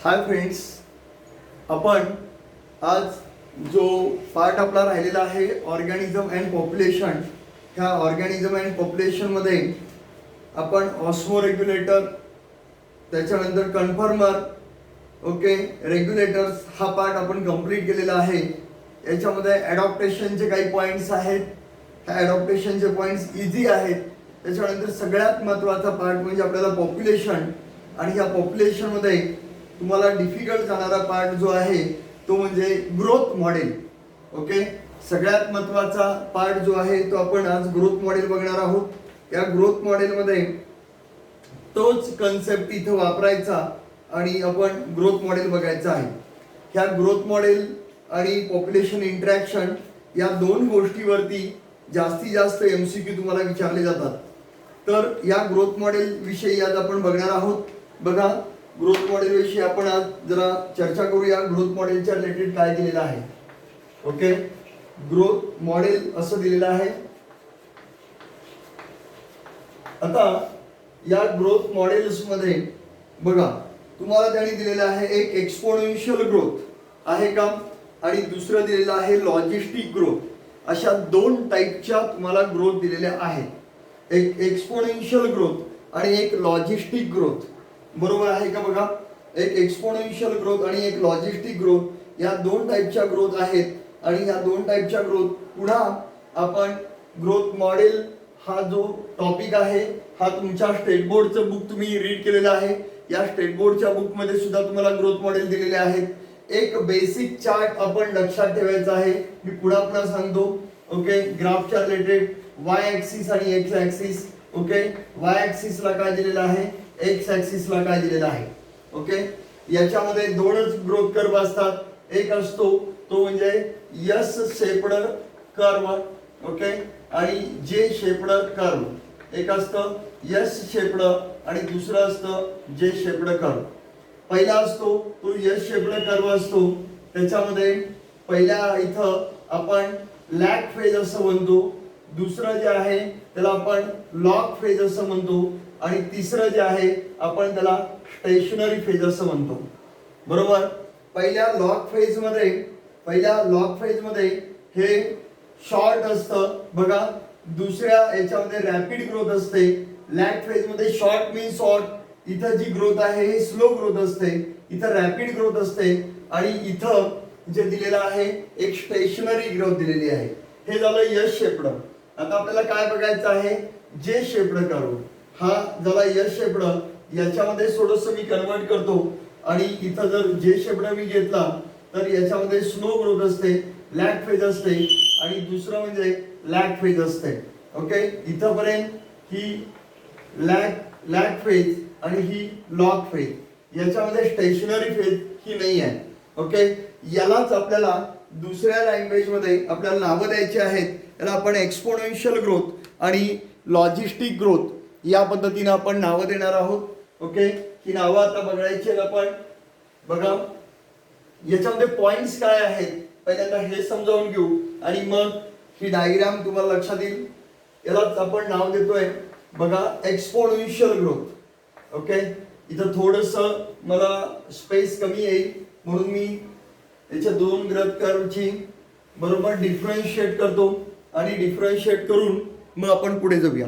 Hi friends, आपण आज जो पार्ट आपला राहिलेला आहे ऑर्गॅनिझम अँड पॉप्युलेशन, ह्या ऑर्गॅनिझम अँड पॉप्युलेशनमध्ये आपण ऑस्मो रेग्युलेटर, त्याच्यानंतर कन्फर्मर, ओके, रेग्युलेटर्स हा पार्ट आपण कंप्लीट केलेला आहे. याच्यामध्ये ॲडॉप्टेशनचे काही पॉईंट्स आहेत. ह्या ॲडॉप्टेशनचे पॉईंट्स इझी आहेत. त्याच्यानंतर सगळ्यात महत्त्वाचा पार्ट म्हणजे आपल्याला पॉप्युलेशन, आणि ह्या पॉप्युलेशनमध्ये तुम्हाला डिफिकल्ट जाणारा पार्ट जो आहे तो म्हणजे ग्रोथ मॉडेल. ओके, सगळ्यात महत्त्वाचा पार्ट जो आहे तो आपण आज ग्रोथ मॉडेल बघणार आहोत. या ग्रोथ मॉडेलमध्ये तोच कन्सेप्ट इथं वापरायचा आणि आपण ग्रोथ मॉडेल बघायचा आहे. ह्या ग्रोथ मॉडेल आणि पॉप्युलेशन इंटरॅक्शन या दोन गोष्टीवरती जास्तीत जास्त MCQ तुम्हाला विचारले जातात. तर या ग्रोथ मॉडेल विषयी आज आपण बघणार आहोत. बघा, ग्रोथ मॉडेल विषयी आपण आज जरा चर्चा करूया. ग्रोथ मॉडेलच्या रिलेटेड काय दिलेलं आहे. ओके, ग्रोथ मॉडेल असं दिलेलं आहे. आता या ग्रोथ मॉडेल्स मध्ये बघा, तुम्हाला त्यांनी दिलेलं आहे एक एक्सपोनेन्शियल ग्रोथ आहे का, आणि दुसरं दिलेलं आहे लॉजिस्टिक ग्रोथ. अशा दोन टाईपच्या तुम्हाला ग्रोथ दिलेल्या आहेत. एक एक्सपोनेन्शियल ग्रोथ आणि एक लॉजिस्टिक ग्रोथ. बरोबर आहे का? बघा, एक एक्सपोनेन्शियल ग्रोथ आणि एक लॉजिस्टिक ग्रोथ या दोन टाईपच्या ग्रोथ आहेत. आणि या दोन टाईपच्या ग्रोथ पुन्हा आपण ग्रोथ मॉडेल हा जो टॉपिक आहे हा तुमच्या स्टेट बोर्डचं बुक तुम्ही रीड केलेलं आहे. या स्टेट बोर्डच्या बुकमध्ये सुद्धा तुम्हाला ग्रोथ मॉडेल दिलेले आहेत. एक बेसिक चार्ट आपण लक्षात ठेवायचा आहे. मी पुन्हा सांगतो. ओके, ग्राफच्या रिलेटेड वाय ऍक्सिस आणि एक्स ऍक्सिस. ओके, वाय ऍक्सिसला काय दिलेलं आहे, एक्स ऍक्सिसला काय दिलेलं आहे. ओके, याच्यामध्ये दोनच ग्रोथ कर्व असतात. एक असतो तो म्हणजे एस शेप्ड कर्व, ओके, आणि जे शेप्ड कर्व. एक असतं एस शेप्ड आणि दुसरं असतं जे शेप्ड कर्व. पहिला असतो तो एस शेप्ड कर्व असतो. त्याच्यामध्ये पहिल्या इथं आपण लॅग फेज असं म्हणतो. दुसरं जे आहे त्याला आपण लॉग फेज असं म्हणतो. आणि तिसरं जे आहे आपण त्याला स्टेशनरी फेज असं म्हणतो. बरोबर. पहिल्या लॉग फेज मध्ये हे शॉर्ट असतं. बघा, दुसऱ्या याच्यामध्ये रॅपिड ग्रोथ असते. लॅग फेज मध्ये शॉर्ट मीन शॉर्ट, इथं जी ग्रोथ आहे हे स्लो ग्रोथ असते, इथं रॅपिड ग्रोथ असते. आणि इथं जे दिलेलं आहे एक स्टेशनरी ग्रोथ दिलेली आहे. हे झालं एस शेप्ड. आता आपल्याला काय बघायचं आहे, जे शेप्ड कर्व. हा झाला एस शेप्ड. याच्यामध्ये थोडंसं मी कन्वर्ट करतो आणि इथं जर जे शेप्ड मी घेतला तर याच्यामध्ये स्लो ग्रोथ असते, लॅग फेज असते, आणि दुसरं म्हणजे लॅग फेज असते. ओके, इथंपर्यंत ही लॅग फेज आणि ही लॉग फेज. याच्यामध्ये स्टेशनरी फेज ही नाही आहे. ओके, यालाच आपल्याला दुसऱ्या लँग्वेज मध्ये आपल्याला नावं द्यायची आहेत. याला आपण एक्सपोनेन्शियल ग्रोथ आणि लॉजिस्टिक ग्रोथ या पद्धतीने आपण नावं देणार आहोत. ओके, ही नावं आता बघायची आहेत आपण. बघा, याच्यामध्ये पॉइंट्स काय आहेत पहिल्यांदा हे समजावून घेऊ आणि मग ही डायग्राम तुम्हाला लक्षात येईल. यालाच आपण नाव देतोय बघा एक्सपोनेन्शियल ग्रोथ. ओके, इथं थोडंसं मला स्पेस कमी येईल म्हणून मी याच्या दोन ग्रोथ कर्वची बरोबर डिफरन्शिएट करतो आणि डिफरन्शिएट करून मग आपण पुढे जाऊया.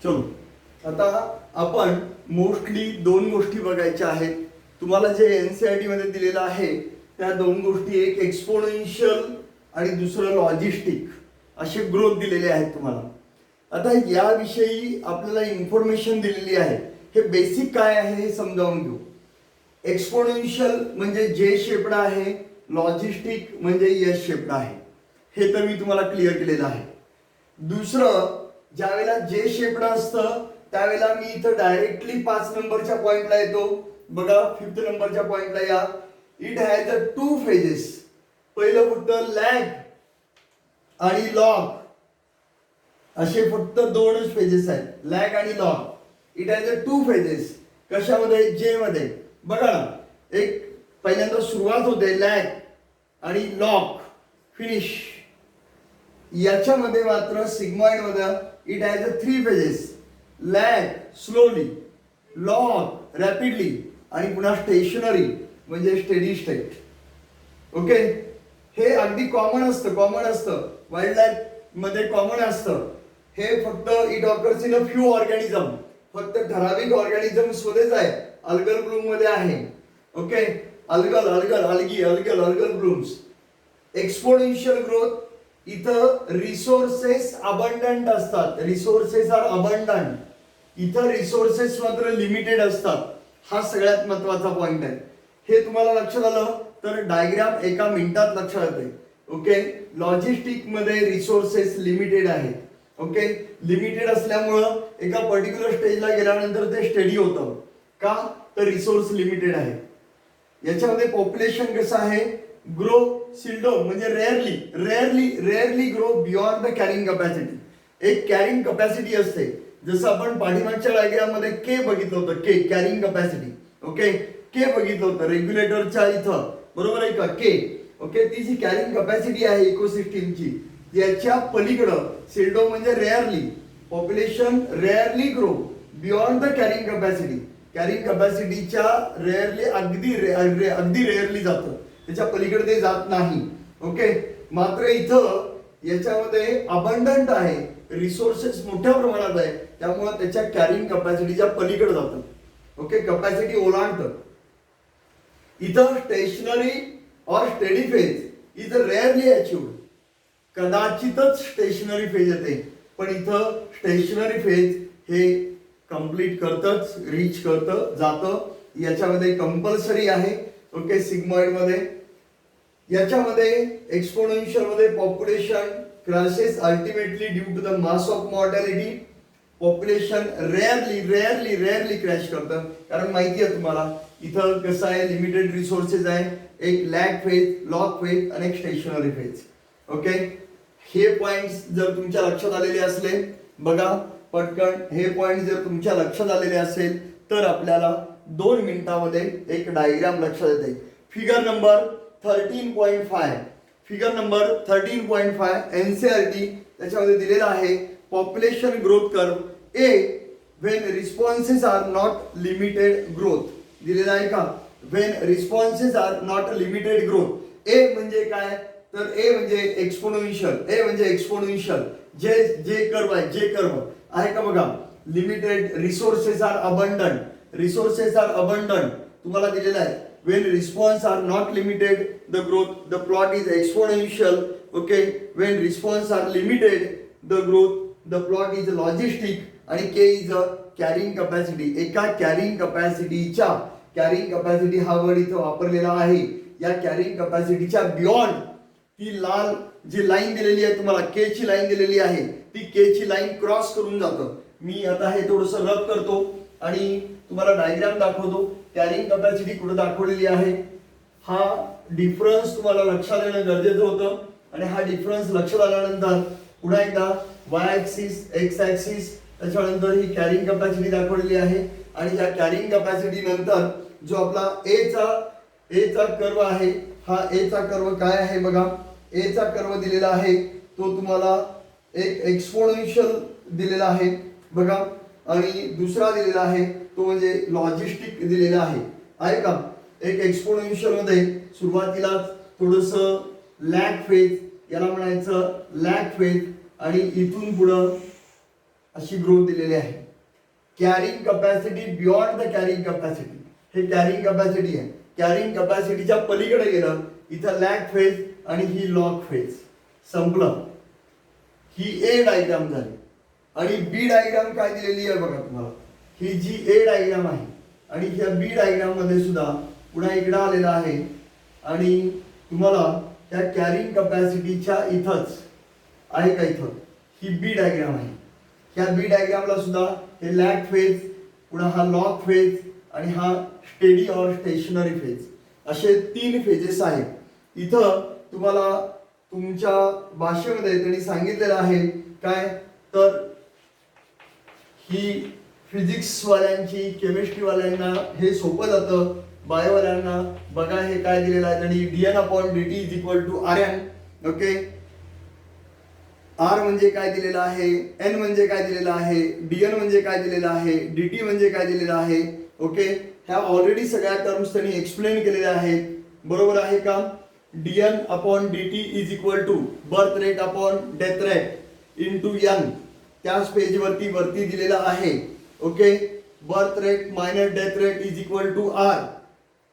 चलो, आता आपण मोस्टली दोन गोष्टी बघायच्या आहेत. तुम्हाला जे NCERT मध्ये दिलेलं आहे त्या दोन गोष्टी, एक एक्सपोनेन्शियल आणि दुसरं लॉजिस्टिक, असे ग्रोथ दिलेले आहेत तुम्हाला. आता याविषयी आपल्याला इन्फॉर्मेशन दिलेली आहे. हे बेसिक काय आहे हे समजावून घेऊ. एक्सपोनेन्शियल म्हणजे जे शेप्ड आहे, लॉजिस्टिक म्हणजे एस शेप्ड आहे. हे तर मी तुम्हाला क्लिअर केलेलं आहे. दुसरं, ज्यावेळेला जे शेप्ड असतं त्यावेळेला मी इथं डायरेक्टली 5 नंबरच्या पॉइंटला येतो. बघा, 5th नंबरच्या पॉइंटला या. It has 2 phases. पहिलं फक्त लॅग आणि लॉग, असे फक्त दोनच फेजेस आहेत, लॅग आणि लॉग. It has 2 phases. कशामध्ये? जे मध्ये. बघा ना, एक पहिल्यांदा सुरुवात होते लॅग आणि लॉग, फिनिश. याच्यामध्ये मात्र सिग्मॉइड मध्ये it has 3 phases. Lag slowly, log rapidly आणि पुन्हा स्टेशनरी म्हणजे स्टेडी स्टेट. ओके, हे अगदी कॉमन असतं वाईल्ड लाईफ मध्ये कॉमन असतं. हे फक्त it occurs in a few organism, फक्त ठराविक ऑर्गॅनिझम्स मध्येच आहे. अल्गल ब्लूम मध्ये आहे. Okay, algal blooms. Exponential growth, इथं रिसोर्सेस अबंडंट असतात. Resources are abundant. इथं रिसोर्सेस मात्र लिमिटेड असतात. हा सगळ्यात महत्वाचा पॉइंट आहे. हे तुम्हाला लक्षात आलं तर डायग्राम एका मिनिटात लक्षात येते. ओके, लॉजिस्टिक मध्ये रिसोर्सेस लिमिटेड आहेत. ओके, लिमिटेड असल्यामुळं एका पर्टिक्युलर स्टेजला गेल्यानंतर ते स्टडी होतं. का तर रिसोर्स लिमिटेड आहे. याच्यामध्ये पॉप्युलेशन कसं आहे, ग्रो सिल्डो म्हणजे rarely grow beyond the carrying capacity. एक कॅरिंग कॅपॅसिटी असते. जसं आपण पाठीमागच्या डायग्राम मध्ये के बघितलं होतं, के कॅरिंग कॅपॅसिटी. ओके, के बघितलं होतं रेग्युलेटरच्या इथं, बरोबर आहे का के. ओके, ती जी कॅरिंग कॅपॅसिटी आहे इकोसिस्टीमची, याच्या पलीकडं सिल्डो म्हणजे rarely, population rarely grow beyond the carrying capacity. Carrying कॅपॅसिटीच्या अगदी रेअरली जातं, त्याच्या पलीकडे ते जात नाही. ओके, मात्र इथं याच्यामध्ये अबंडंट आहे, रिसोर्सेस मोठ्या प्रमाणात आहे, त्यामुळे त्याच्या कॅरिंग कॅपॅसिटीच्या पलीकडे जातं. ओके, कॅपॅसिटी ओलांडतं. इथं स्टेशनरी और steady phase is rarely achieved. कदाचितच स्टेशनरी फेज येते, पण इथं स्टेशनरी फेज हे कंप्लीट करतच, रीच करतं, जातं. याच्यामध्ये कंपल्सरी आहे. ओके, सिग्मॉइड मध्ये. याच्यामध्ये एक्सपोनेन्शियल मध्ये population crashes ultimately due to the mass of mortality. Population rarely crash करतं, कारण माहिती आहे तुम्हाला इथं कसं आहे, लिमिटेड रिसोर्सेस आहे. एक लॅग फेज, लॉग फेज आणि एक स्टेशनरी फेज. ओके, हे पॉइंट्स जर तुमच्या लक्षात आलेले असले, बघा पटकन हे पॉइंट जर तुमच्या लक्षात आलेले असेल तर आपल्याला 2 मिनिटांमध्ये एक डायग्राम लक्षात येते. Figure number 13.5. Figure number 13.5 NCERT त्याच्यामध्ये दिलेला आहे. Population growth curve a when responses are not limited growth दिलेला आहे का. When responses are not limited growth. A म्हणजे काय, तर ए म्हणजे एक्सपोनेन्शियल. जे कर्व आहे का बघा. लिमिटेड रिसोर्सेस आर अबंडंट तुम्हाला दिलेला आहे. when response are not limited the growth, the plot is exponential. Okay, when response are limited the growth, the plot is logistic. आणि k is a carrying capacity. एका carrying capacity हा word इथं वापरलेला आहे. या कॅरिंग कॅपॅसिटीच्या बियॉन्ड ती Lal ji line दिलेली आहे तुम्हाला, के ची लाईन दिलेली आहे, ती के ची लाईन क्रॉस करून जातं. मी आता हे थोडंसं रब करतो आणि तुम्हाला डायग्राम दाखवतो. कॅरिंग कॅपॅसिटी कुठे दाखवलेली आहे, हा डिफरन्स तुम्हाला लक्षात येणं गरजेचं होतं. आणि हा डिफरन्स लक्षात आल्यानंतर पुन्हा एकदा वाय ऍक्सिस, एक्स ऍक्सिस, त्याच्यानंतर ही कॅरिंग कॅपॅसिटी दाखवलेली आहे. आणि या कॅरिंग कॅपॅसिटी नंतर जो आपला ए चा कर्व आहे, हा ए चा कर्व काय आहे बघा. ए चा कर्व दिलेला आहे तो तुम्हाला एक एक्सपोनेन्शियल दिलेला आहे बघा, आणि दुसरा दिलेला आहे तो म्हणजे लॉजिस्टिक दिलेला आहे का. एक एक्सपोनेन्शियल मध्ये सुरुवातीला थोडंसं लॅग फेज, याला म्हणायचं लॅग फेज, आणि इथून पुढं अशी ग्रोथ दिलेली आहे. Carrying capacity beyond the carrying capacity, हे कॅरिंग कॅपॅसिटी आहे. कॅरिंग कॅपॅसिटीच्या पलीकडे गेलं इथं लॅग फेज आणि ही लॉग फेज. संपलं. ही ए डायग्राम झाली. आणि बी डायग्राम काय दिलेली आहे बघा तुम्हाला. ही जी ए डायग्राम आहे आणि ह्या बी डायग्राम मध्ये सुद्धा पुन्हा इकडे आलेला आहे. आणि तुम्हाला त्या कॅरिंग कॅपॅसिटीच्या इथंच आहे का, इथं ही बी डायग्राम आहे. ह्या बी डायग्रामला सुद्धा हे लॅग फेज, पुन्हा हा लॉग फेज आणि हा स्टेडी और स्टेशनरी फेज, असे 3 फेजेस आहेत. इथं तुम्हाला तुमच्या भाषेमध्ये त्यांनी सांगितलेलं आहे काय, तर ही फिजिक्स वाल्यांची, केमिस्ट्री वाल्यांना हे सोपं जातं. बायोवाल्यांना बघा हे काय दिलेलं आहे त्यांनी, dn/dt = rn. ओके, आर म्हणजे काय दिलेलं आहे, एन म्हणजे काय दिलेलं आहे, डीएन म्हणजे काय दिलेलं आहे, डीटी म्हणजे काय दिलेलं आहे. ओके, ह्या ऑलरेडी सगळ्या टर्म्स त्यांनी एक्सप्लेन केलेल्या आहेत. बरोबर आहे का? DN upon DT is equal to birth rate upon death rate into N. त्याच पेज वरती दिलेला आहे. Okay, birth rate minus death rate is equal to R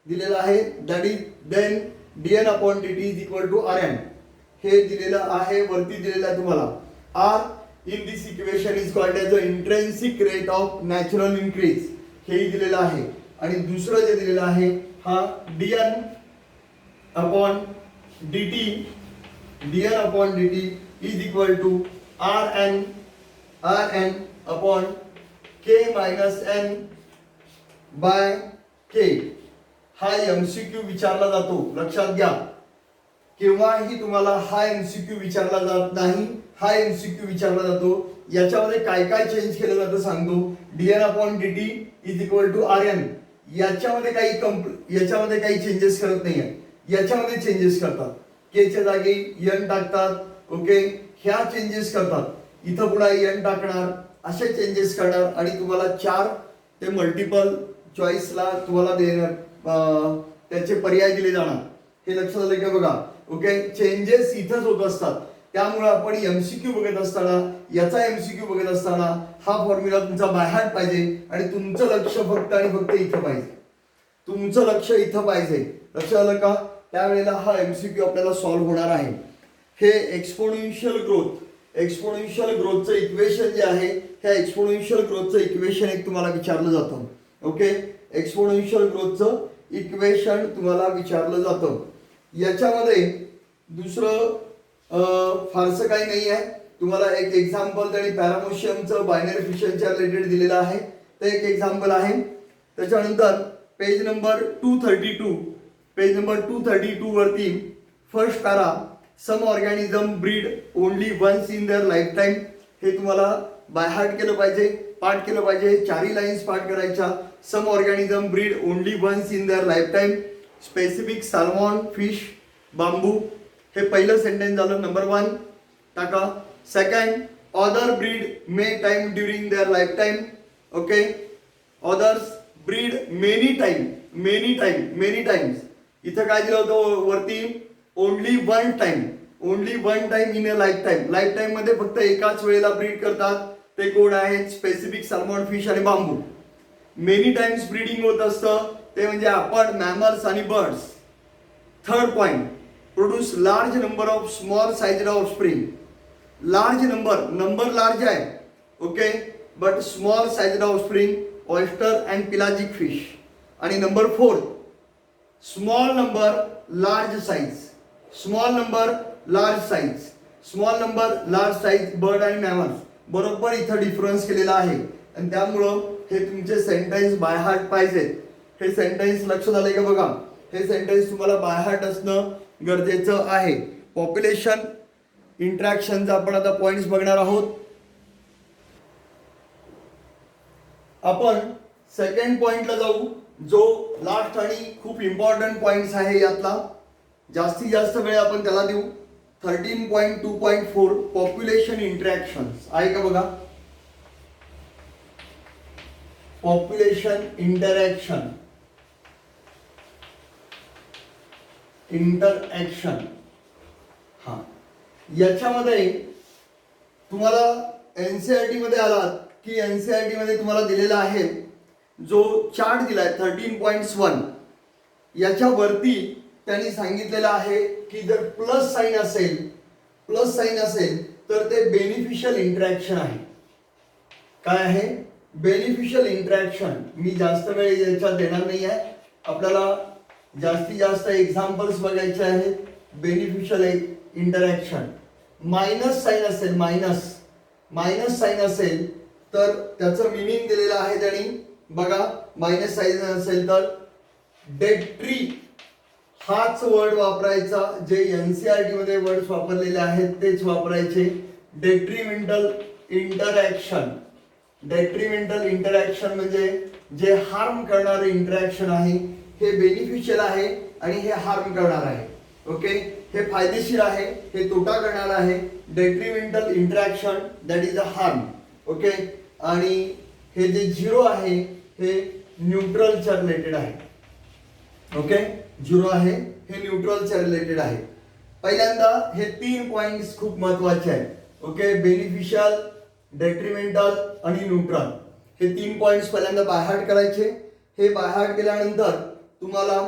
दिलेला आहे. That is then DN upon DT is equal to R N. हे दिलेलं आहे, वरती दिलेलं आहे तुम्हाला. R in this equation is called as a intrinsic rate of natural increase, हेही दिलेलं आहे. आणि दुसरं जे दिलेलं आहे हा DN upon DT, DN upon DT is equal to R N upon K minus N by K. हा एमसीक्यू विचारला जातो, लक्षात घ्या. केव्हाही तुम्हाला हा एमसीक्यू विचारला जात नाही, हा एमसीक्यू विचारला जातो. याच्यामध्ये काय काय चेंज केलं जातं सांगतो. DN upon DT is equal to R N. याच्यामध्ये काही चेंजेस करत नाहीये, याच्यामध्ये चेंजेस करतात. के च्या जागी एन टाकतात. ओके, ह्या चेंजेस करतात. इथं पुन्हा एन टाकणार, असे चेंजेस करणार आणि तुम्हाला 4 ते मल्टिपल चॉईसला तुम्हाला देणार, त्याचे पर्याय दिले जाणार. हे लक्षात आलं का बघा. ओके, चेंजेस इथंच होत असतात. त्यामुळे आपण एमसीक्यू बघत असताना, याचा एमसीक्यू बघत असताना हा फॉर्म्युला तुमचा बायहार्ट पाहिजे आणि तुमचं लक्ष फक्त आणि फक्त इथं पाहिजे. तुमचं लक्ष इथं पाहिजे. लक्षात आलं का? त्यावेळेला हा एमसीक्यू आपल्याला सॉल्व्ह होणार आहे. हे एक्सपोनेन्शियल ग्रोथचं इक्वेशन जे आहे, ह्या एक्सपोनेन्शियल ग्रोथचं इक्वेशन एक तुम्हाला विचारलं जातं. ओके, एक्सपोनेन्शियल ग्रोथचं इक्वेशन तुम्हाला विचारलं जातं. याच्यामध्ये दुसरं फारसं काही नाही आहे. तुम्हाला एक एक्झाम्पल त्यांनी पॅरामोशियमचं बायनरी फिशनच्या रिलेटेड दिलेलं आहे, ते एक एक्झाम्पल आहे. त्याच्यानंतर पेज नंबर 232 वरती first para, some organism breed only once in their life time. हे तुम्हाला बायहार्ट केलं पाहिजे, पाठ केलं पाहिजे. 4 लाईन्स पाठ करायच्या. Some organism breed only once in their life time. Specific salmon, fish, bamboo. हे पहिलं सेंटेन्स झालं. नंबर 1 टाका. Second, other breed may time during their life time. Okay, others breed many times. इथं काय दिलं होतं वरती? Only one time in a life time. Life time मध्ये फक्त एकाच वेळेला ब्रीड करतात. ते कोण आहेत? स्पेसिफिक सॅल्मॉन, फिश आणि बांबू. मेनी टाइम्स ब्रीडिंग होत असतं ते म्हणजे आपण, मॅमल्स आणि birds. Third point, produce large number of small sized offspring. Large number large आहे. Okay, but small sized offspring, oyster and pelagic fish. आणि number 4, small number large size bird आणि mammals. बरोबर इथं डिफरन्स केलेला आहे. आणि त्यामुळं हे तुमचे सेंटेन्स बायहार्ट पाहिजेत. हे सेंटेन्स लक्षात आले का बघा. हे सेंटेन्स तुम्हाला बायहार्ट असणं गरजेचं आहे. पॉप्युलेशन इंटरॅक्शनचा आपण आता पॉइंट्स बघणार आहोत. आपण सेकंड पॉइंटला जाऊ, जो लास्ट आणि खूप इम्पॉर्टंट पॉइंट्स आहे. यातला जास्तीत जास्त वेळ आपण त्याला देऊ. 13.2.4 पॉप्युलेशन इंटरॅक्शन्स आहे का बघा. पॉप्युलेशन इंटरॅक्शन हा, याच्यामध्ये तुम्हाला एनसीईआरटी मध्ये आलात की एनसीईआरटी मध्ये तुम्हाला दिलेला आहे जो चार्ट दिलाय 13.1. याच्यावरती त्यांनी सांगितलेलं आहे की जर प्लस साइन असेल तर ते बेनिफिशियल इंटरॅक्शन आहे. काय आहे? Beneficial interaction. मी जास्त वेळ याच्यात देणार नाही आहे. आपल्याला जास्तीत जास्त एक्झाम्पल्स बघायचे आहेत. Beneficial interaction. मायनस साइन असेल तर त्याचं मिनिंग दिलेलं आहे त्यांनी बघा. मायनस साइन असेल तर डेड ट्री हाच वर्ड वापरायचा. जे एनसीईआरटी मध्ये वर्ड्स वापरलेले आहेत तेच वापरायचे. डेट्रिमेंटल इंटरॅक्शन म्हणजे जे हार्म करणारे इंटरॅक्शन आहे, हे बेनिफिशियल आहे आणि हे हार्म करणार आहे. ओके, हे फायदेशीर आहे, हे तोटा करणार आहे. डेट्रिमेंटल interaction that is a harm. Okay, आणि हे जे 0 आहे हे न्यूट्रलच्या रिलेटेड आहे. ओके, 0 आहे हे न्यूट्रलच्या रिलेटेड आहे. पहिल्यांदा हे 3 पॉइंट्स खूप महत्वाचे आहेत. ओके, बेनिफिशियल, डेट्रिमेंटल आणि न्यूट्रल हे 3 पॉइंट्स पहिल्यांदा बाय हार्ट करायचे. हे बाय हार्ट केल्यानंतर तुम्हाला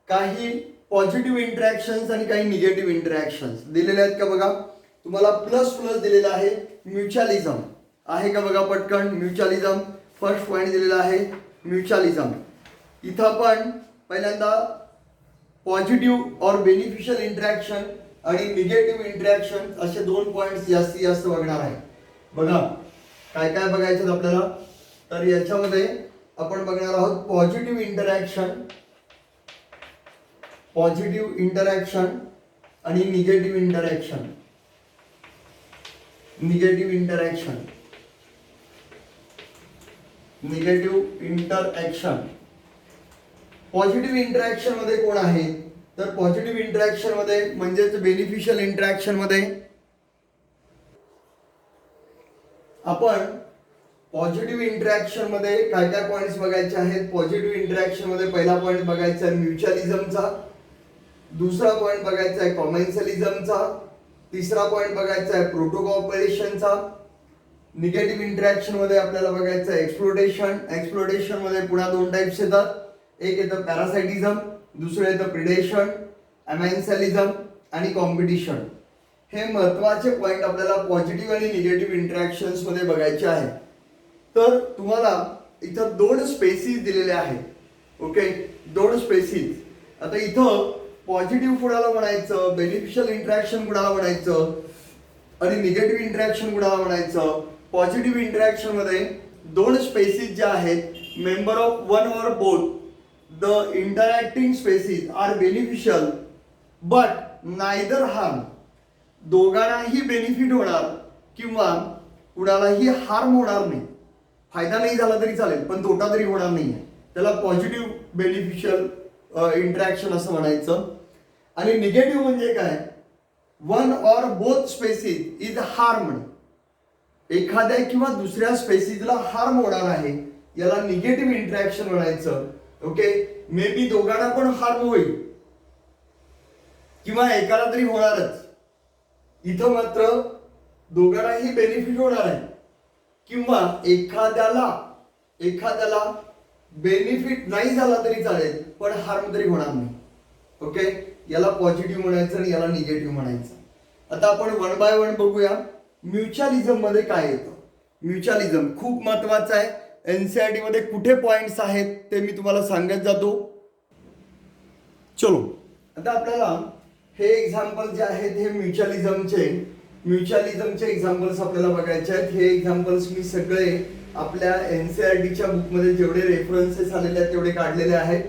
काही पॉझिटिव्ह इंटरॅक्शन्स आणि काही निगेटिव्ह इंटरॅक्शन्स दिलेले आहेत का बघा. तुम्हाला प्लस प्लस दिलेला आहे. म्युच्युअलिझम आहे का बघा पटकन. म्युच्युअलिझम फर्स्ट पॉइंट दिलेला आहे, म्युच्युअलिझम. इथं पण पहिल्यांदा पॉझिटिव्ह और बेनिफिशियल इंटरॅक्शन आणि निगेटिव्ह इंटरॅक्शन असे 2 पॉइंट्स जास्तीत जास्त बघणार आहे. बघा काय काय बघायचं आपल्याला. तर याच्यामध्ये आपण बघणार आहोत पॉझिटिव्ह इंटरॅक्शन, पॉझिटिव्ह इंटरॅक्शन आणि negative interaction. Negative interaction, negative interaction. Positive interaction मध्ये कोण आहे, तर पॉझिटिव्ह इंटरॅक्शन मध्ये म्हणजेच बेनिफिशियल इंटरॅक्शन मध्ये आपण पॉझिटिव्ह इंटरॅक्शन मध्ये काय काय पॉइंट्स बघायचे आहेत. पॉझिटिव्ह इंटरॅक्शन मध्ये पहिला पॉइंट बघायचा आहे म्युच्युअलिझमचा, दुसरा पॉइंट बघायचा आहे कॉमेन्सलिझमचा, तिसरा पॉइंट बघायचा आहे प्रोटोकॉपरेशनचा. निगेटिव्ह इंटरॅक्शन मध्ये आपल्याला बघायचं आहे एक्सप्लोटेशन. एक्सप्लोटेशन मध्ये पुन्हा 2 टाइप्स येतात. एक येतं पॅरासाइटिझम, दुसरं येतं प्रिडेशन, अमेन्सलिझम आणि कॉम्पिटिशन. हे महत्वाचे पॉइंट आपल्याला पॉझिटिव्ह आणि निगेटिव्ह इंटरॅक्शन्स मध्ये बघायचे आहेत. तर तुम्हाला इथं 2 स्पेसिस दिलेले आहेत. Okay, 2 species. आता इथं पॉझिटिव्ह कुणाला म्हणायचं, बेनिफिशियल इंटरॅक्शन कुणाला म्हणायचं आणि निगेटिव्ह इंटरॅक्शन कुणाला म्हणायचं. पॉझिटिव्ह इंटरॅक्शन मध्ये 2 स्पेसिस ज्या आहेत, member of one or both the interacting species are beneficial but neither harm. दोघांनाही बेनिफिट होणार किंवा कुणालाही हार्म होणार नाही. फायदा नाही झाला तरी चालेल पण तोटा तरी होणार नाही. त्याला पॉझिटिव्ह बेनिफिशियल इंटरॅक्शन असं म्हणायचं. आणि निगेटिव्ह म्हणजे काय, one or both species is harmed. एखाद्या किंवा दुसऱ्या स्पेसिसला हार्म होणार आहे, याला निगेटिव्ह इंटरॅक्शन म्हणायचं. ओके, मे बी दोघांना पण हार्म होईल किंवा एकाला तरी होणारच. इथं मात्र दोघांनाही बेनिफिट होणार आहे किंवा एखाद्याला बेनिफिट नाही झाला तरी चालेल पण हार्म तरी होणार नाही. ओके, याला पॉझिटिव्ह म्हणायचं आणि याला निगेटिव्ह म्हणायचं. आता आपण 1 बाय 1 बघूया. म्युच्युअलिझम मध्ये काय येतं. म्युच्युअलिझम खूप महत्वाचं आहे. एनसीईआरटी मध्ये कुठे पॉइंट्स आहेत ते मी तुम्हाला सांगत जातो. चलो, आता आपल्याला हे एक्झाम्पल जे आहेत हे म्युच्युअलिझमचे एक्झाम्पल्स आपल्याला बघायचे आहेत. हे एक्झाम्पल्स मी सगळे आपल्या एनसीईआरटीच्या बुकमध्ये जेवढे रेफरन्सेस आलेले आहेत तेवढे काढलेले आहेत.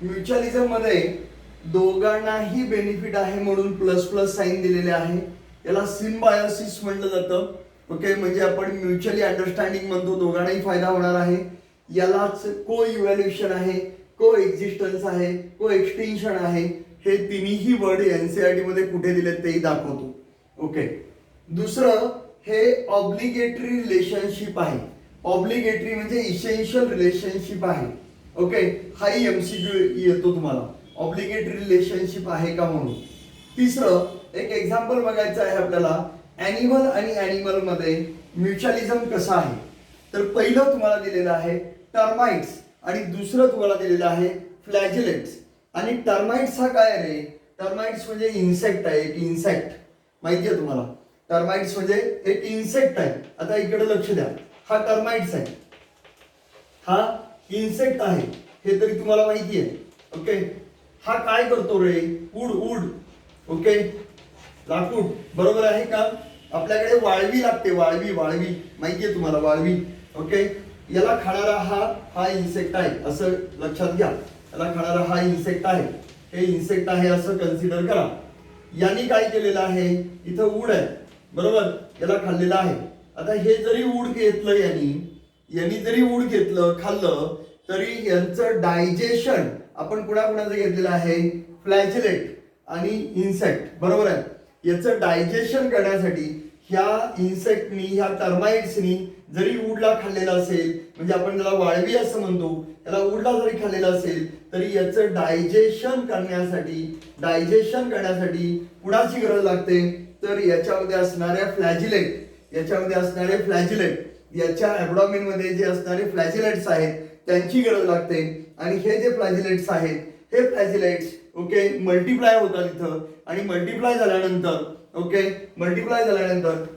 म्युच्युअलिझम मध्ये दोघांनाही बेनिफिट आहे म्हणून प्लस प्लस साइन दिलेले आहे. याला सिम्बायोसिस म्हटलं जातं. ओके, म्हणजे आपण म्युच्युअली अंडरस्टँडिंग म्हणतो, दोघांनाही फायदा होणार आहे. यालाच को इव्हॅल्युएशन आहे, को एक्झिस्टन्स आहे, को एक्सटेन्शन आहे. हे तिन्ही वर्ड एनसीईआरटी मध्ये कुठे दिलेत तेही दाखवतो. ओके, दुसरं हे ऑब्लिगेटरी रिलेशनशिप आहे. ऑब्लिगेटरी म्हणजे इसेन्शियल रिलेशनशिप आहे. ओके, हाही एमसीक्यू येतो तुम्हाला, ऑब्लिगेटरी रिलेशनशिप आहे का म्हणून. तिसरं एक एक्झाम्पल बघायचं आहे आपल्याला, ॲनिमल आणि ॲनिमल मध्ये म्युच्युअलिझम कसं आहे. तर पहिलं तुम्हाला दिलेलं आहे टर्माइट्स आणि दुसरं तुम्हाला दिलेलं आहे फ्लॅजिलेट्स. आणि टर्माइट्स हा काय रे, टर्माइट्स म्हणजे इन्सेक्ट आहे, एक इन्सेक्ट. माहिती आहे तुम्हाला, टर्माइट्स म्हणजे एक इन्सेक्ट आहे. आता इकडे लक्ष द्या, हा टर्माइट्स आहे, हा इन्सेक्ट आहे, हे तरी तुम्हाला माहिती आहे. ओके, हा काय करतो रे, वूड. ओके, लाकूड, बरोबर आहे का. आपल्याकडे वाळवी लागते, वाळवी माहिती आहे तुम्हाला, वाळवी. ओके, याला खाणारा हा इन्सेक्ट आहे असं लक्षात घ्या. याला खाणारा हा इन्सेक्ट आहे, हे इन्सेक्ट आहे असं कन्सिडर करा. यांनी काय केलेलं आहे, इथं वूड आहे बरोबर, याला खाल्लेलं आहे. आता हे जरी वूड घेतलं यांनी जरी वूड घेतलं खाल्लं तरी यांचं डायजेशन आपण कुणाकुणाचं घेतलेलं आहे, फ्लॅजिलेट. आणि इन्सेक्ट, बरोबर आहे. याचं डायजेशन करण्यासाठी ह्या इन्सेक्टनी, ह्या टर्माइट्सनी जरी उडला खाल्लेला असेल, म्हणजे आपण त्याला वाळवी असं म्हणतो, त्याला उडला जरी खाल्लेला असेल तरी याचं डायजेशन करण्यासाठी कुणाची गरज लागते, तर याच्यामध्ये असणाऱ्या फ्लॅजिलेट, याच्या ॲब्डॉमिन मध्ये जे असणारे फ्लॅजिलेट्स आहेत त्यांची गरज लागते. आणि हे जे फ्लॅजिलेट्स आहेत, हे फ्लॅजिलेट्स ओके मल्टिप्लाय होतात इथं, आणि मल्टिप्लाय झाल्यानंतर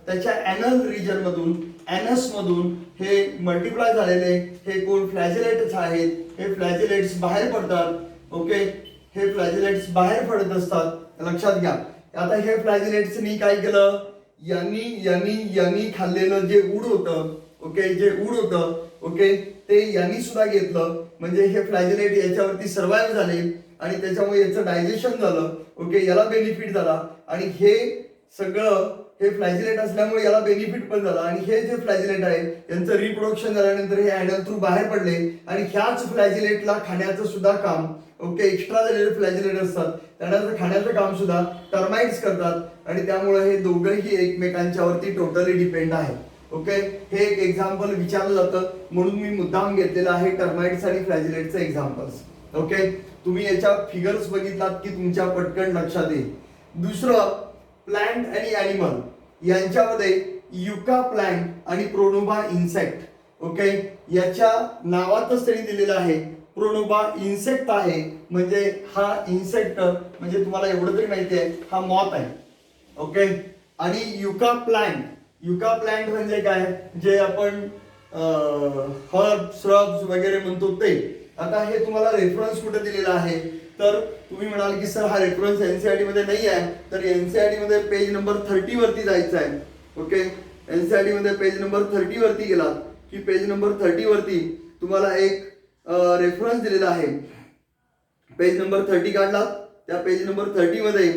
त्याच्या ॲनल रिजन मधून, ॲनस मधून हे मल्टिप्लाय झालेले हे कोण फ्लॅजिलेट्स आहेत, हे फ्लॅजिलेट्स बाहेर पडतात. ओके, हे फ्लॅजिलेट्स बाहेर पडत असतात, लक्षात घ्या. आता हे फ्लॅजिलेट्सनी काय केलं, यांनी खाल्लेलं जे ऊड होतं, ओके ते यांनी सुद्धा घेतलं, म्हणजे हे फ्लॅजिलेट याच्यावरती सर्वाइव्ह झाले आणि त्याच्यामुळे याचं डायजेशन झालं. ओके, याला बेनिफिट झाला. आणि हे सगळं हे फ्लॅजिलेट असल्यामुळे याला बेनिफिट पण झाला. आणि हे जे फ्लॅजिलेट आहे यांचं रिप्रोडक्शन झाल्यानंतर हे ॲनल थ्रू बाहेर पडले आणि ह्याच फ्लॅजिलेटला खाण्याचं सुद्धा काम, ओके एक्स्ट्रा झालेले फ्लॅजिलेट असतात त्यांना खाण्याचं काम सुद्धा टर्माइट्स करतात. आणि त्यामुळे हे दोघंही एकमेकांच्यावरती टोटली डिपेंड आहे. ओके, हे एक एक्झाम्पल विचारलं जातं म्हणून मी मुद्दाम घेतलेलं आहे टर्माइट्स आणि फ्लॅजिलेटचं एक्झाम्पल्स. ओके, तुम्ही याच्या फिगर्स बघितलात की तुमच्या पटकन लक्षात येईल. दुसरं, प्लांट आणि ॲनिमल यांच्यामध्ये युका प्लांट आणि प्रोनोबा इन्सेक्ट. ओके, याच्या नावातच त्यांनी दिलेलं आहे प्रोनोबा इन्सेक्ट आहे, म्हणजे हा इन्सेक्ट म्हणजे तुम्हाला एवढं तरी माहिती आहे हा मॉथ आहे. ओके, आणि युका प्लांट म्हणजे काय, जे आपण हर्ब श्रब्स वगैरे म्हणतो ते. आता हे तुम्हाला रेफरन्स कुठे दिलेला आहे, तर तुम्ही म्हणाल की सर हा रेफरन्स एनसीईआरटी मध्ये नाही आहे, तर एनसीईआरटी मध्ये पेज नंबर 30 वरती जायचं आहे. ओके, एनसीईआरटी मध्ये पेज नंबर 30 वरती गेलात की पेज नंबर 30 वरती तुम्हाला एक रेफरन्स दिलेला आहे. पेज नंबर 30 काढलात, त्या पेज नंबर 30 मध्ये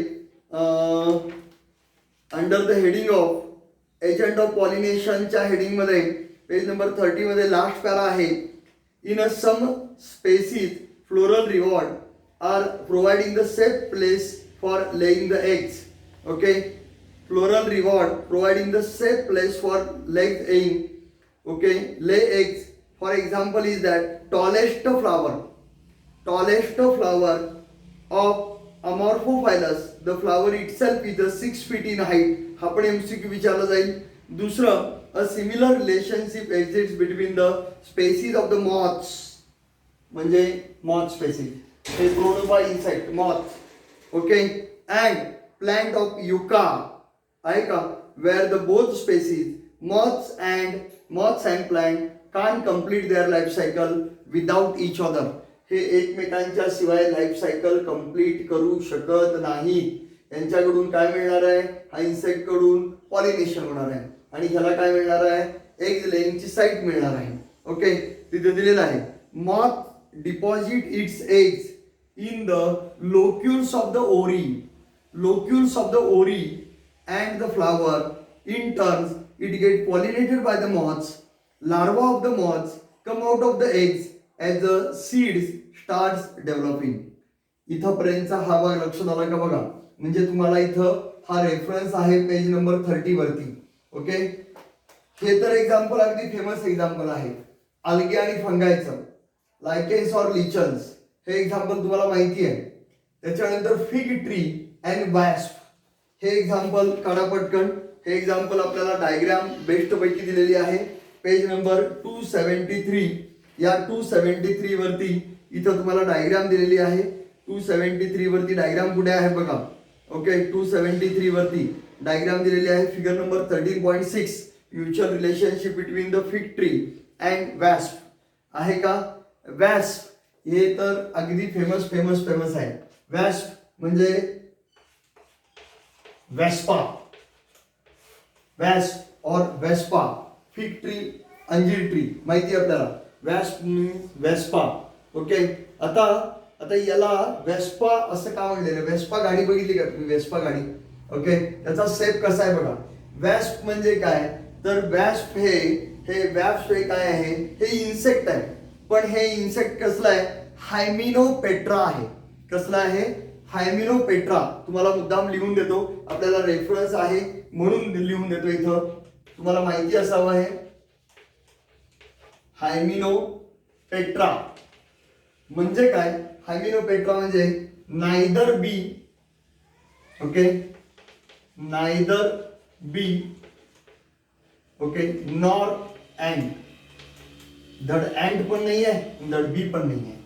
under the heading of agent of पॉलिनेशनच्या हेडिंग मध्ये पेज नंबर 30 मध्ये लास्ट पॅरा आहे. In some species floral reward are providing the safe place for laying the eggs. Okay, floral reward providing the safe place for laying okay lay eggs. For example is that tallest flower of Amorphophilus, the flower itself is 6 feet in height. हा पण MCQ विचारला जाईल. दुसरं, a similar relationship exists between the species of the moths, म्हणजे moth species, हे प्रोनोबा insect moth. okay, and plant of yucca आहे का, where the both species moths and plant can't complete their life cycle without each other. हे एकमेकांच्या शिवाय life cycle complete करू शकत नाही. यांच्याकडून काय मिळणार आहे, हा इन्सेक्ट कडून पॉलिनेशन होणार आहे आणि ह्याला काय मिळणार आहे, एग लेइंगची साईट मिळणार आहे. ओके, तिथे दिलेलं आहे moth deposit its eggs in the locules of the ovary and the flower. In turn it get pollinated by the moths. Larvae of the moths come out of the eggs as the seeds starts developing. इथपर्यंतचा हा भाग लक्षात आला का बघा, म्हणजे तुम्हाला इथं हा रेफरन्स आहे पेज नंबर 30 वरती. ओके, हे तर एक्झाम्पल अगदी फेमस एक्झाम्पल आहे अल्गे आणि फंगायचं, लायकेन्स ऑर लिचन्स, हे एक्झाम्पल तुम्हाला माहिती आहे. त्याच्यानंतर फिग ट्री अँड वॅस्प, हे एक्झाम्पल काढा पटकन. हे एक्झाम्पल आपल्याला डायग्राम बेस्ट पैकी दिलेली आहे पेज नंबर 273. या 273 वरती इथं तुम्हाला डायग्राम दिलेली आहे. 273 वरती डायग्राम कुठे आहे बघा. ओके, 273 वरती डायग्राम दिलेली आहे. Figure number 13.6 mutual relationship between the fig tree and wasp आहे का. वॅस्प हे तर अगदी फेमस आहे. वॅस्प म्हणजे वॅस्प और वेस्पा, फिग ट्री, अंजीर ट्री माहिती आहे आपल्याला. वॅस्प मीन्स वेस्पा. ओके, आता याला वेस्पा असं का म्हणलेलं, वेस्पा गाडी बघितली का तुम्ही, वेस्पा गाडी. ओके, त्याचा शेप कसा आहे बघा. वॅस्प म्हणजे काय, तर वॅस्प हे काय आहे, हे इन्सेक्ट आहे. पण हे इन्सेक्ट कसलं आहे, हायमिनोपेट्रा आहे. कसला आहे, हायमिनोपेट्रा तुम्हाला मुद्दाम लिहून देतो, आपल्याला रेफरन्स आहे म्हणून लिहून देतो इथं, तुम्हाला माहिती असावं आहे. हायमिनोपेट्रा म्हणजे काय? हायमिनोपेट्रा म्हणजे neither bee, okay, neither bee, okay, nor ant. धड अँड पण नाही आहे, धड बी पण नाही आहे,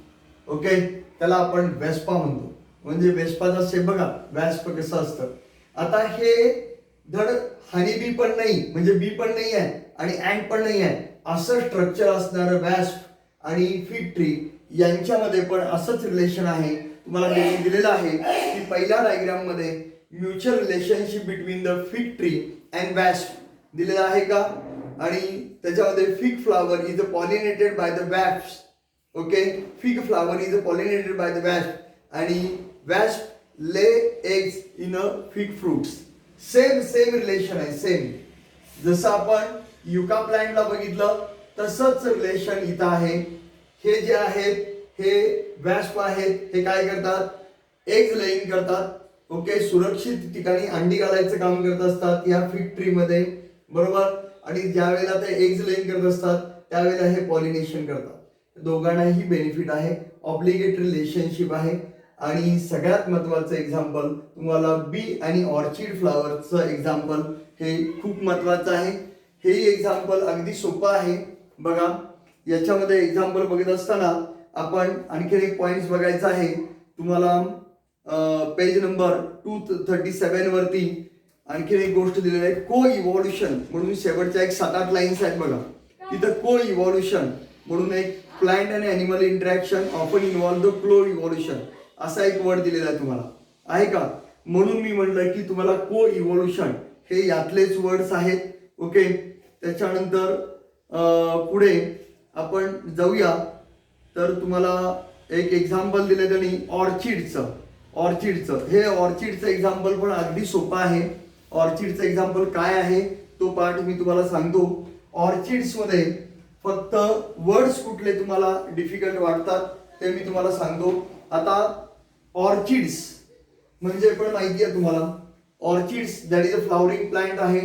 ओके. त्याला आपण वेस्पा म्हणतो. म्हणजे वेस्पाचा शेप बघा, वॅस्प कसं असतं. आता हे धड हनी बी पण नाही, म्हणजे बी पण नाही आहे आणि अँड पण नाही आहे, असं स्ट्रक्चर असणारं वॅस्प आणि फिग ट्री यांच्यामध्ये पण असंच रिलेशन आहे. तुम्हाला दिलेलं आहे की पहिल्या डायग्राम मध्ये mutual relationship between the fig tree and wasp दिलेलं आहे का? आणि त्याच्यामध्ये fig flower is pollinated by the wasp, okay. Fig flower is pollinated by the wasp आणि wasp lay eggs in a fig fruits. Same relation आहे, same. जसं आपण युका प्लांटला बघितलं तसंच रिलेशन इथं आहे. हे जे आहेत हे वॅस्प आहेत, हे काय करतात? एग्ज लेइंग करतात, ओके. सुरक्षित ठिकाणी अंडी घालायचं काम करत असतात या फिग ट्री मध्ये, बरोबर. आणि ज्या वेळेला ते एग्ज लेइंग करत असतात त्यावेळेला हे पॉलिनेशन करतात. दोघांनाही बेनिफिट आहे, ऑब्लिगेट रिलेशनशिप आहे. आणि सगळ्यात महत्त्वाचं एक्झाम्पल तुम्हाला बी आणि ऑर्चिड फ्लावरचं एक्झाम्पल हे खूप महत्त्वाचं आहे. हेही एक्झाम्पल अगदी सोपं आहे. बघा याच्यामध्ये एक्झाम्पल बघत असताना आपण आणखी एक पॉइंट्स बघायचा आहे तुम्हाला. पेज नंबर 237 वरती आणखी एक गोष्ट दिलेली आहे, को इव्हॉल्युशन म्हणून. शेवटच्या एक 7-8 लाईन्स आहेत बघा तिथं. को इव्हॉल्युशन म्हणून एक plant and animal interaction often involve the coevolution असा एक वर्ड दिलेला आहे तुम्हाला, आहे का? म्हणून मी म्हटलं की तुम्हाला को इव्हॉल्युशन हे यातलेच वर्ड्स आहेत, ओके. त्याच्यानंतर पुढे आपण जाऊया. तर तुम्हाला एक एक्झाम्पल दिलं त्यांनी ऑर्चिडचं. हे ऑर्चिडचं एक्झाम्पल पण अगदी सोपं आहे. ऑर्चिडचं एक्झाम्पल काय आहे तो पार्ट मी तुम्हाला सांगतो. ऑर्चिड्समध्ये फक्त वर्ड्स कुठले तुम्हाला डिफिकल्ट वाटतात ते मी तुम्हाला सांगतो. आता ऑर्चिड्स म्हणजे पण माहिती आहे तुम्हाला. Orchids that is a flowering plant आहे,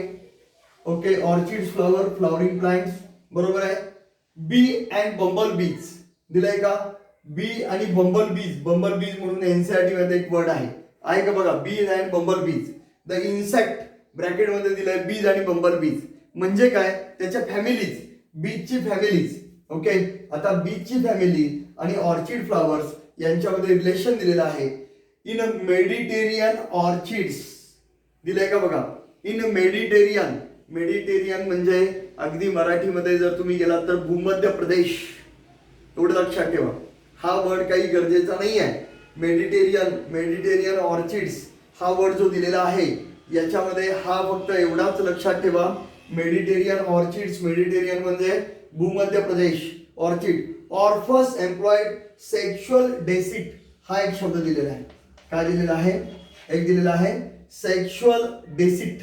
ओके. ऑर्चिड्स फ्लॉवरिंग प्लांट्स, बरोबर आहे. बी अँड बंबल बीज दिलंय का? बी आणि बंबल बीज म्हणून एनसीईआरटी मध्ये एक वर्ड आहे का बघा? बीज अँड बंबल बीज. द इन्सेक्ट ब्रॅकेट मध्ये दिलंय बीज आणि बंबल बीज. म्हणजे काय? त्याच्या फॅमिलीज, बीजची फॅमिलीज, ओके. आता बीजची फॅमिली आणि ऑर्चिड फ्लावर्स यांच्यामध्ये रिलेशन दिलेलं आहे. इन मेडिटेरियन ऑर्चिड्स दिलंय का बघा? इन मेडिटेरियन म्हणजे अगदी मराठीमध्ये जर तुम्ही गेलात तर भूमध्य प्रदेश, एवढं लक्षात ठेवा. हा वर्ड काही गरजेचा नाही आहे. मेडिटेरियन ऑर्चिड्स हा वर्ड जो दिलेला आहे याच्यामध्ये हा फक्त एवढाच लक्षात ठेवा. मेडिटेरियन ऑर्चिड्स, मेडिटेरियन म्हणजे भूमध्य प्रदेश. ऑर्चिड ऑर्फस एम्प्लॉयड सेक्शुअल डेसिट हा एक शब्द दिलेला आहे. काय दिलेला आहे? एक दिलेला आहे sexual deceit,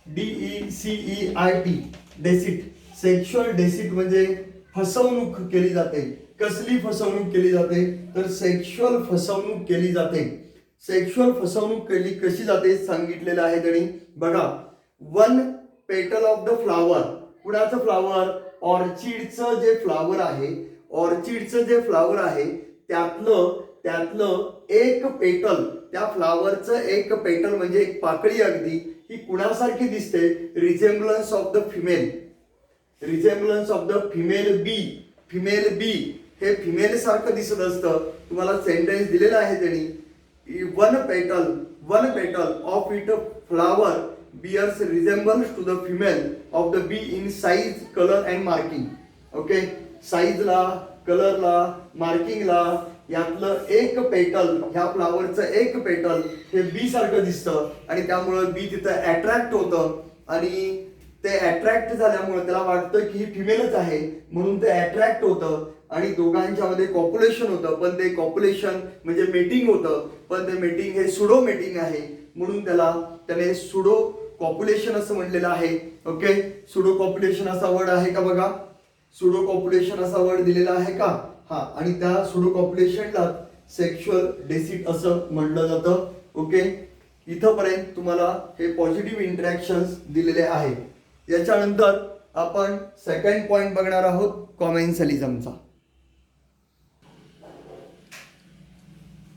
DECEIT, deceit. Sexual deceit म्हणजे फसवणूक केली जाते. कसली फसवणूक केली जाते? तर सेक्शुअल फसवणूक केली जाते. सेक्शुअल फसवणूक केली कशी जाते सांगितलेलं आहे त्यांनी. बघा, one petal of the flower. कुणाचं फ्लावर? ऑर्चिडचं जे फ्लावर आहे, त्यातलं एक पेटल, त्या फ्लावरचं एक पेटल म्हणजे एक पाकळी अगदी, ही कुणासारखी दिसते? रिझेम्बलन्स ऑफ द फिमेल बी. हे फिमेल सारखं दिसत असतं. तुम्हाला सेंटेन्स दिलेला आहे त्यांनी. One petal of it flower bears resembles to the female of the bee in size, colour and marking, okay. साईजला, कलरला, मार्किंगला यातलं एक पेटल, ह्या फ्लावरचं एक पेटल हे बी सारखं दिसतं आणि त्यामुळे बी तिथं अट्रॅक्ट होतं आणि ते अट्रॅक्ट झाल्यामुळे त्याला वाटतं की ही फिमेलच आहे म्हणून ते अट्रॅक्ट होतं आणि दोघांच्या मध्ये कॉप्युलेशन होतं. पण ते कॉप्युलेशन म्हणजे मेटिंग होतं, पण ते मेटिंग हे सुडो मेटिंग आहे म्हणून त्याने सुडो कॉप्युलेशन असं म्हणलेलं आहे, ओके. सुडो कॉप्युलेशन असा वर्ड आहे का बघा? सुडो कॉप्युलेशन असा वर्ड दिलेला आहे का? हा. आणि त्या सुडो कॉप्युलेशनला सेक्शुअल डेसिट असं म्हटलं जातं. ओके, इथंपर्यंत तुम्हाला हे पॉझिटिव्ह इंटरॅक्शन्स दिलेले आहेत. याच्यानंतर आपण सेकंड पॉइंट बघणार आहोत कॉमेन्सलिझमचा.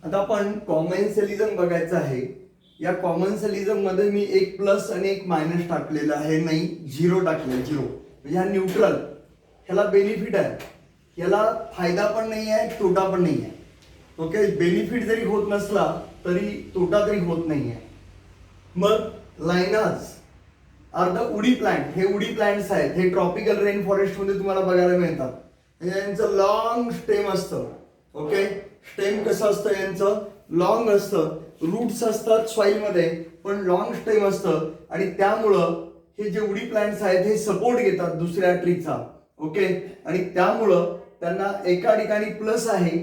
आता आपण कॉमेन्सलिझम बघायचं आहे. या कॉमेन्सलिझम मध्ये मी एक प्लस आणि एक मायनस टाकलेलं आहे, नाही झिरो टाकलेलं. झिरो म्हणजे हा न्यूट्रल, ह्याला बेनिफिट आहे, ह्याला फायदा पण नाही आहे, तोटा पण नाही आहे. ओके, बेनिफिट जरी होत नसला तरी तोटा तरी होत नाही आहे. मग लायनाज आर द उडी प्लांट, हे उडी प्लांट्स आहेत, हे ट्रॉपिकल रेन फॉरेस्ट मध्ये तुम्हाला बघायला मिळतात. यांचं लॉंग स्टेम असतं. ओके, स्टेम कसं असतं यांचं, लॉंग असतं. रूट्स असतात सॉइल मध्ये पण लॉंग स्टेम असतं आणि त्यामुळं हे जे उडी प्लांट्स आहेत हे सपोर्ट घेतात दुसऱ्या ट्रीचा. ओके, आणि त्यामुळं त्यांना एका ठिकाणी प्लस आहे.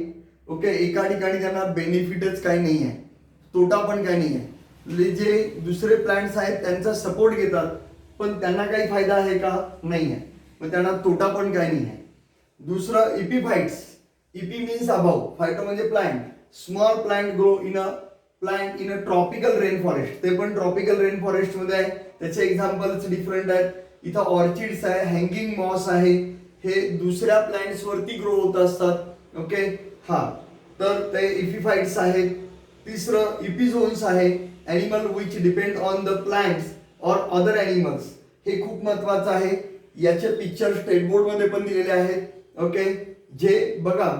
ओके, एका ठिकाणी त्यांना बेनिफिटच काही नाही आहे, तोटा पण काही नाही आहे. जे दुसरे प्लांट्स आहेत त्यांचा सपोर्ट घेतात पण त्यांना काही फायदा आहे का, नाही आहे, मग त्यांना तोटा पण काही नाही आहे. दुसरं इपिफाइट्स. इपी मीन्स अबाव, फायटो म्हणजे plant. Small plant grow in a tropical rain forest, ते पण ट्रॉपिकल रेन फॉरेस्ट मध्ये आहे. त्याचे एक्झाम्पल्स डिफरंट आहेत. इथं ऑर्चिड्स आहे, हँगिंग मॉस आहे, हे दुसऱ्या प्लांट्स वरती ग्रो होत असतात. ओके, हा तर ते इपिफाइट्स आहेत. तिसरं इपिझोन्स आहे, animal which depend on the plants or other animals. हे खूप महत्वाचं आहे. याचे पिक्चर स्टेट बोर्ड मध्ये पण दिलेले आहेत. ओके, जे बघा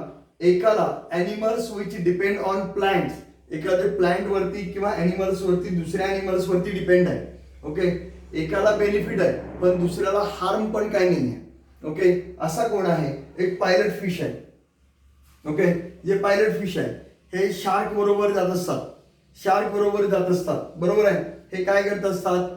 एकाला animals which depend on plants, एखाद्या प्लांट वरती किंवा ॲनिमल्स वरती दुसऱ्या ॲनिमल्स वरती डिपेंड आहे. ओके, एकाला बेनिफिट आहे पण दुसऱ्याला हार्म पण काही नाही आहे. ओके, असा कोण आहे, एक पायलट फिश आहे. ओके, जे पायलट फिश आहे हे शार्क बरोबर जात असतात, शार्क बरोबर जात असतात, बरोबर आहे. हे काय करत असतात,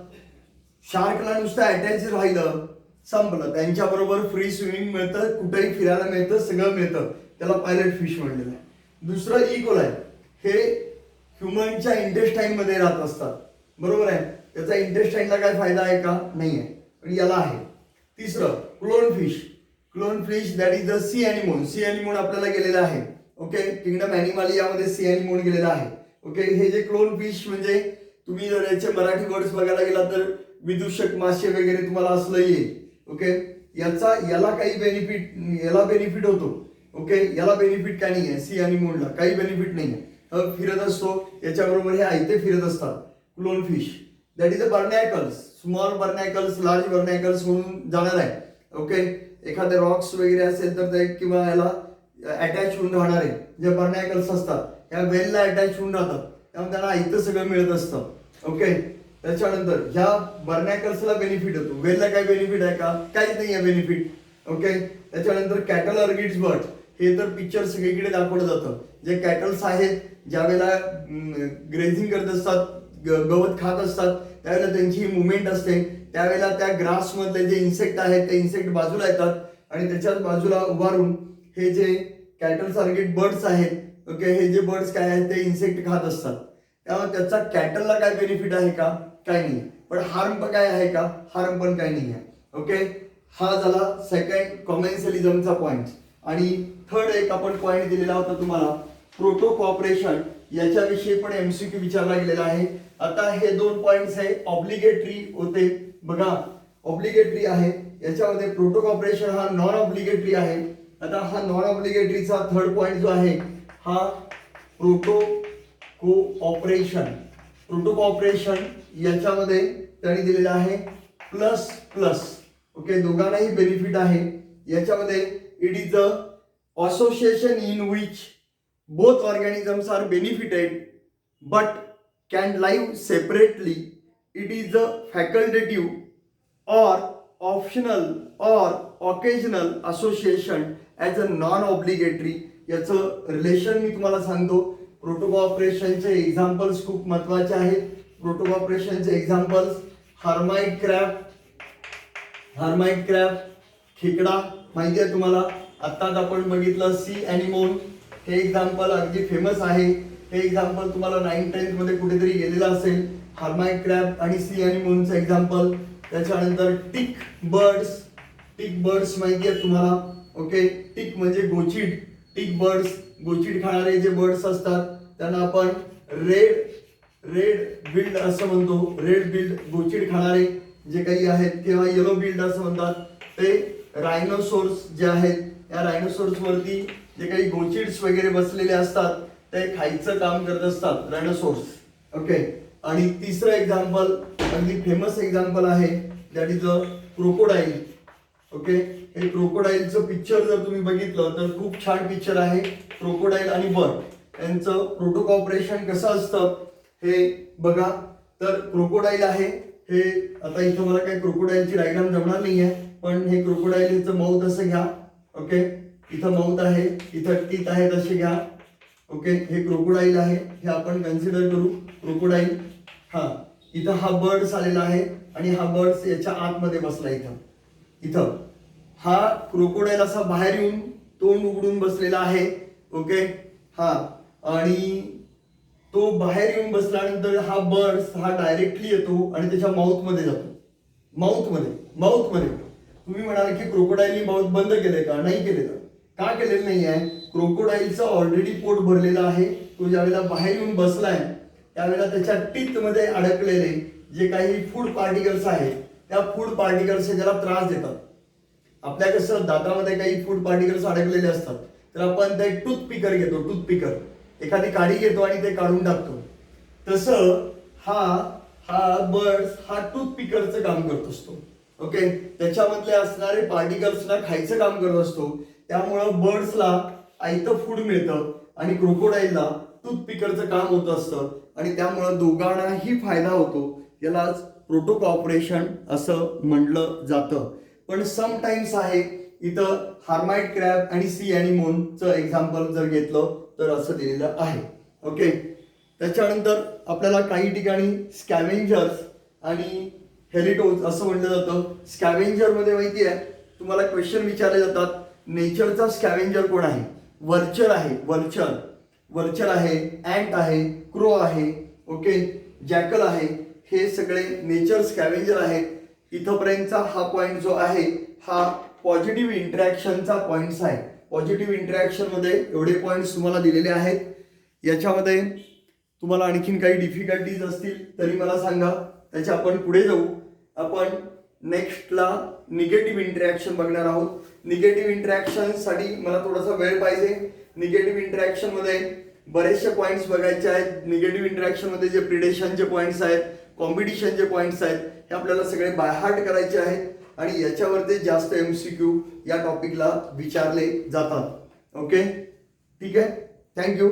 शार्कला नुसतं अटॅच राहिलं संपलं, त्यांच्या बरोबर फ्री स्विमिंग मिळतं, कुठेही फिरायला मिळतं, सगळं मिळतं, त्याला पायलट फिश म्हणलेलं आहे. दुसरं इकोल आहे, हे ह्युमनच्या इंटेस्टाईन मध्ये राहत असतात, बरोबर आहे. त्याचा इंटेस्टाईनला काय फायदा आहे का, नाही आहे, पण याला आहे. तिसरं clown fish. Clown fish that is the sea anemone. Sea anemone आपल्याला गेलेलं आहे. ओके, किंगडम ॲनिमलियामध्ये सी ॲनिमोन गेलेला आहे. ओके, हे जे क्लोन फिश म्हणजे तुम्ही जर याचे मराठी वर्ड्स बघायला गेला तर विदूषक मासे वगैरे तुम्हाला असलं येईल. ओके, याला काही बेनिफिट, याला बेनिफिट होतो. ओके, याला बेनिफिट काय नाही आहे, सी ॲनिमोनला काही बेनिफिट नाही आहे. फिरत असतो याच्याबरोबर, हे आयते फिरत असतात. Clown fish that is a barnacles, small barnacles, large barnacles म्हणून जाणार आहे. ओके, एखादे रॉक्स वगैरे असेल तर ते किंवा याला अटॅच होऊन राहणारे जे बर्नॅकल्स असतात या वेलला अटॅच होऊन राहतात, त्यामुळे त्यांना आयतं सगळं मिळत असतं. ओके, त्याच्यानंतर ह्या बर्नॅकल्सला बेनिफिट होतो, वेलला काय बेनिफिट आहे का, काहीच नाही आहे बेनिफिट. ओके, त्याच्यानंतर कॅटल अर्गिड्स बर्ड्स, हे तर पिक्चर सगळीकडे दाखवलं जातं. जे कॅटल्स आहेत ज्या वेळेला ग्रेझिंग करत असतात, गवत खात असतात, त्यावेळेला त्यांची ही मुवमेंट असते, त्यावेळेला त्या ग्रास मधले जे इन्सेक्ट आहेत ते इन्सेक्ट बाजूला येतात आणि त्याच्याच बाजूला उभारून हे जे कॅटल टार्गेट बर्ड्स आहेत. ओके, हे जे बर्ड्स काय आहेत ते इन्सेक्ट खात असतात, त्यामुळे त्याचा कॅटलला काय बेनिफिट आहे का, काही नाही. पण हार्म पण काय आहे का, हार्म पण काही नाही आहे. ओके, हा झाला सेकंड कॉमेन्सलिझमचा पॉइंट. आणि थर्ड एक आपण पॉइंट दिलेला होता तुम्हाला, प्रोटो कॉपरेशन, याच्याविषयी पण एमसीक्यू विचारला गेलेला आहे. आता हे दोन पॉइंट्स आहे ऑब्लिगेटरी होते बघा, ऑब्लिगेटरी आहे, याच्यामध्ये प्रोटो कॉपरेशन हा नॉन ऑब्लिगेटरी आहे. आता हा नॉन ऑब्लिगेटरीचा थर्ड पॉइंट जो आहे हा प्रोटो कोऑपरेशन. प्रोटो कोऑपरेशन याच्यामध्ये त्यांनी दिलेला आहे प्लस प्लस. ओके, दोघांनाही बेनिफिट आहे. याच्यामध्ये it is a association in which both organisms are benefited but can live separately. It is a facultative or optional or occasional association as a non-obligatory. याचं relation मी तुम्हाला सांगतो. Proto कोऑपरेशनचे examples खूप महत्वाचे आहेत. प्रोटो कोऑपरेशनचे examples hermit crab, hermit crab खेकडा माहिती आहे तुम्हाला, आत्ताच आपण बघितलं सी ॲनिमोन, हे एक्झाम्पल अगदी फेमस आहे. हे एक्झाम्पल तुम्हाला 9th-10th मध्ये कुठेतरी गेलेलं असेल, हर्माइट क्रॅब आणि सी ॲनिमोनचं एक्झाम्पल. त्याच्यानंतर टिक बर्ड्स, टिक बर्ड्स माहिती आहे तुम्हाला. ओके, टिक म्हणजे गोचिड, टिक बर्ड्स, गोचिड खाणारे जे बर्ड्स असतात त्यांना आपण रेड बिल्ड असं म्हणतो. रेड बिल्ड गोचिड खाणारे जे काही आहेत किंवा येलो बिल्ड असं म्हणतात. ते रायनोसोर्स जे आहेत, या रायनोसोर्स वरती जे काही गोचिड्स वगैरे बसलेले असतात ते खायचं काम करत असतात रायनोसोर्स. ओके. आणि तिसरं एक्झाम्पल, अगदी फेमस एक्झाम्पल आहे, that is a crocodile. Okay. हे क्रोकोडाईलचं पिक्चर जर तुम्ही बघितलं तर खूप छान पिक्चर आहे. क्रोकोडाईल आणि बर्ड यांचं प्रोटोकॉपरेशन कसं असतं हे बघा. तर क्रोकोडाईल आहे हे, आता इथं मला काही क्रोकोडाईलची डायग्राम जमणार नाहीये, पण हे क्रोकोडाईल याचं माउथ असं घ्या. ओके. इथं माउथ आहे, इथं टीथ आहे, तसे घ्या. ओके. हे क्रोकोडाईल आहे, हे आपण कन्सिडर करू क्रोकोडाईल. हा, इथं हा बर्ड्स आलेला आहे आणि हा बर्ड्स याच्या आतमध्ये बसला. इथं हा क्रोकोडाईल असा बाहेर येऊन तोंड उघडून बसलेला आहे. ओके. हा, आणि तो बाहेर येऊन बसल्यानंतर हा बर्ड्स हा डायरेक्टली येतो आणि त्याच्या माउथ मध्ये जातो. माउथ मध्ये तुम्ही म्हणाल की क्रोकोडाईलनी माउथ बंद केले का? नाही केलेलं. का केलेलं नाही आहे? क्रोकोडाईलचं ऑलरेडी पोट भरलेलं आहे. तो ज्यावेळेला बाहेर येऊन बसलाय त्यावेळेला त्याच्या टीथ मध्ये अडकलेले जे काही फूड पार्टिकल्स आहेत त्या फूड पार्टिकल्स त्याला त्रास देतात. आपल्या कसं दातामध्ये काही फूड पार्टिकल्स अडकलेले असतात तर आपण ते टूथपिकर घेतो, टूथपिकर एखादी काडी घेतो आणि ते काढून टाकतो. तसं हा बर्ड्स हा टूथपिकरचं काम करत असतो. ओके. त्याच्यामधले असणारे पार्टिकल्सना खायचं काम करत असतो. त्यामुळं बर्ड्सला आयतं फूड मिळतं आणि क्रोकोडाईलला टूथपिकरचं काम होत असतं आणि त्यामुळं दोघांनाही फायदा होतो. यालाच प्रोटोकॉपरेशन असं म्हटलं जातं. पण समटाइम्स आहे इथं हार्माइट क्रॅब आणि सी अॅनिमोनचं एक्झाम्पल जर घेतलं तर असं दिलेलं आहे. ओके. त्याच्यानंतर आपल्याला काही ठिकाणी स्कॅव्हेंजर्स आणि हेरिटोज असं म्हटलं जातं. स्कॅव्हेंजर मध्ये माहिती आहे तुम्हाला क्वेश्चन विचारले जातात, नेचरचा स्कॅव्हेंजर कोण आहे? वर्चर आहे. वर्चर आहे, अँट आहे, क्रो आहे, ओके, जॅकल आहे. हे सगळे नेचर स्कॅव्हेंजर आहेत. इथपर्यंतचा हा पॉइंट जो आहे हा पॉझिटिव्ह इंटरॅक्शनचा पॉइंट्स आहे. पॉझिटिव्ह इंटरॅक्शन मध्ये एवढे पॉइंट्स तुम्हाला दिलेले आहेत. याच्यामध्ये तुम्हाला आणखीन काही डिफिकल्टीज असतील तरी मला सांगा, त्याच्या आपण पुढे जाऊ. आपण नेक्स्टला निगेटिव्ह इंटरॅक्शन बघणार आहोत. निगेटिव्ह इंटरॅक्शन साठी मला थोडासा वेळ पाहिजे. निगेटिव्ह इंटरॅक्शन मध्ये बरेचसे पॉइंट्स बघायचे आहेत. निगेटिव्ह इंटरॅक्शन मध्ये जे प्रिडेशनचे पॉइंट्स आहेत, कॉम्पिटिशनचे पॉइंट्स आहेत, हे आपल्याला सगळे बाय हार्ट करायचे आहेत आणि याच्यावरती जास्त MCQ या टॉपिकला विचारले जातात. ओके, ठीक आहे. थँक्यू.